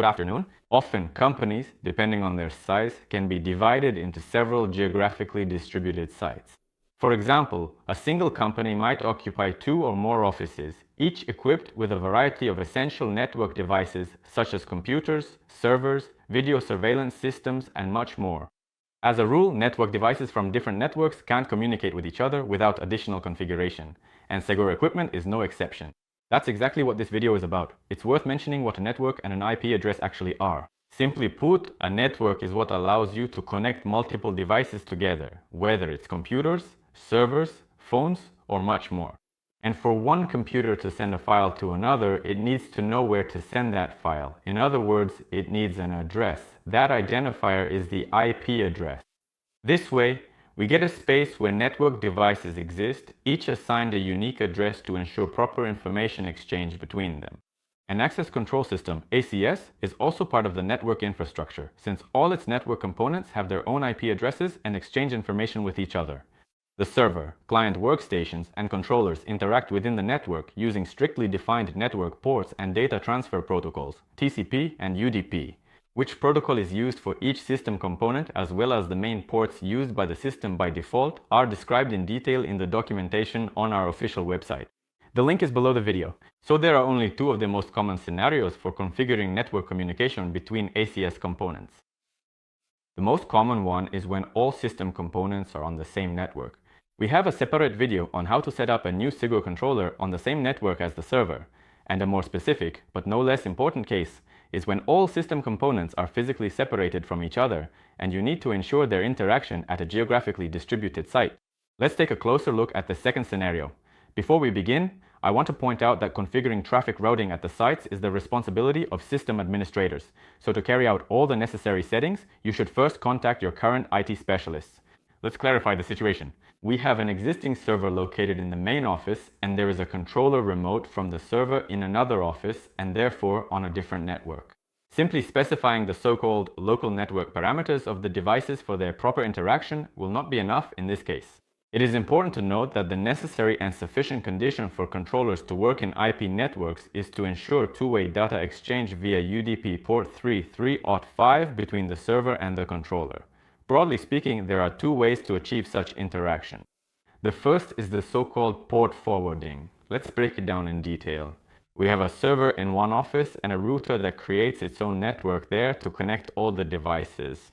Good afternoon. Often, companies, depending on their size, can be divided into several geographically distributed sites. For example, a single company might occupy 2 or more offices, each equipped with a variety of essential network devices such as computers, servers, video surveillance systems, and much more. As a rule, network devices from different networks can't communicate with each other without additional configuration, and Sigur equipment is no exception. That's exactly what this video is about. It's worth mentioning what a network and an IP address actually are. Simply put, a network is what allows you to connect multiple devices together, whether it's computers, servers, phones, or much more. And for one computer to send a file to another, it needs to know where to send that file. In other words, it needs an address. That identifier is the IP address. This way, we get a space where network devices exist, each assigned a unique address to ensure proper information exchange between them. An access control system, ACS, is also part of the network infrastructure, since all its network components have their own IP addresses and exchange information with each other. The server, client workstations, and controllers interact within the network using strictly defined network ports and data transfer protocols, TCP and UDP. Which protocol is used for each system component as well as the main ports used by the system by default are described in detail in the documentation on our official website. The link is below the video. So there are only 2 of the most common scenarios for configuring network communication between ACS components. The most common one is when all system components are on the same network. We have a separate video on how to set up a new Sigur controller on the same network as the server, and a more specific, but no less important case is when all system components are physically separated from each other and you need to ensure their interaction at a geographically distributed site. Let's take a closer look at the second scenario. Before we begin, I want to point out that configuring traffic routing at the sites is the responsibility of system administrators. So to carry out all the necessary settings, you should first contact your current IT specialists. Let's clarify the situation. We have an existing server located in the main office, and there is a controller remote from the server in another office and therefore on a different network. Simply specifying the so-called local network parameters of the devices for their proper interaction will not be enough in this case. It is important to note that the necessary and sufficient condition for controllers to work in IP networks is to ensure two-way data exchange via UDP port 3.3.5 between the server and the controller. Broadly speaking, there are 2 ways to achieve such interaction. The first is the so-called port forwarding. Let's break it down in detail. We have a server in one office and a router that creates its own network there to connect all the devices.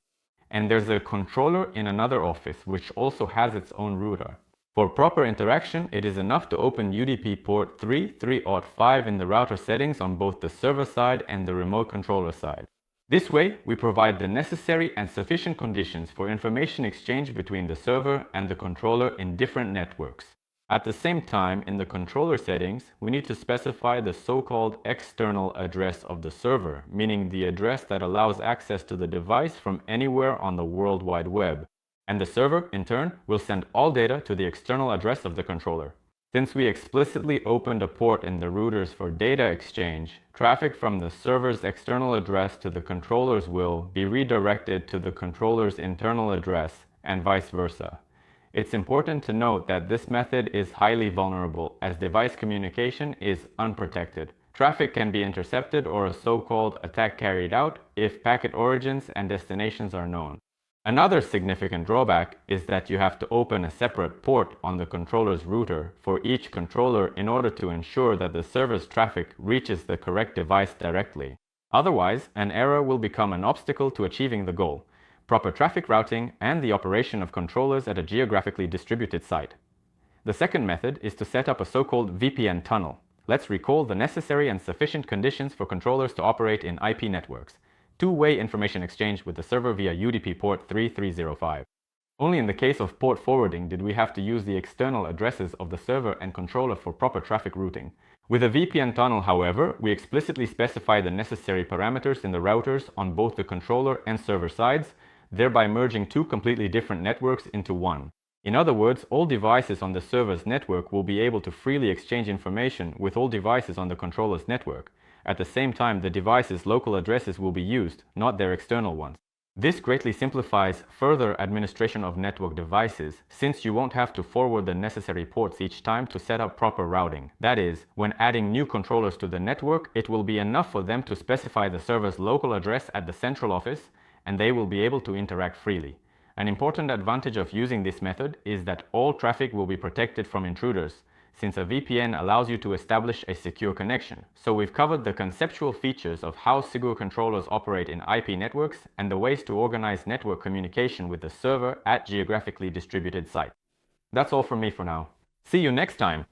And there's a controller in another office which also has its own router. For proper interaction, it is enough to open UDP port 3.3.5 in the router settings on both the server side and the remote controller side. This way, we provide the necessary and sufficient conditions for information exchange between the server and the controller in different networks. At the same time, in the controller settings, we need to specify the so-called external address of the server, meaning the address that allows access to the device from anywhere on the World Wide Web. And the server, in turn, will send all data to the external address of the controller. Since we explicitly opened a port in the routers for data exchange, traffic from the server's external address to the controllers will be redirected to the controller's internal address, and vice versa. It's important to note that this method is highly vulnerable, as device communication is unprotected. Traffic can be intercepted or a so-called attack carried out if packet origins and destinations are known. Another significant drawback is that you have to open a separate port on the controller's router for each controller in order to ensure that the server's traffic reaches the correct device directly. Otherwise, an error will become an obstacle to achieving the goal: proper traffic routing and the operation of controllers at a geographically distributed site. The second method is to set up a so-called VPN tunnel. Let's recall the necessary and sufficient conditions for controllers to operate in IP networks. Two-way information exchange with the server via UDP port 3.3.0.5. Only in the case of port forwarding did we have to use the external addresses of the server and controller for proper traffic routing. With a VPN tunnel, however, we explicitly specify the necessary parameters in the routers on both the controller and server sides, thereby merging 2 completely different networks into one. In other words, all devices on the server's network will be able to freely exchange information with all devices on the controller's network. At the same time, the device's local addresses will be used, not their external ones. This greatly simplifies further administration of network devices, since you won't have to forward the necessary ports each time to set up proper routing. That is, when adding new controllers to the network, it will be enough for them to specify the server's local address at the central office, and they will be able to interact freely. An important advantage of using this method is that all traffic will be protected from intruders, since a VPN allows you to establish a secure connection. So we've covered the conceptual features of how Sigur controllers operate in IP networks and the ways to organize network communication with the server at geographically distributed sites. That's all from me for now. See you next time!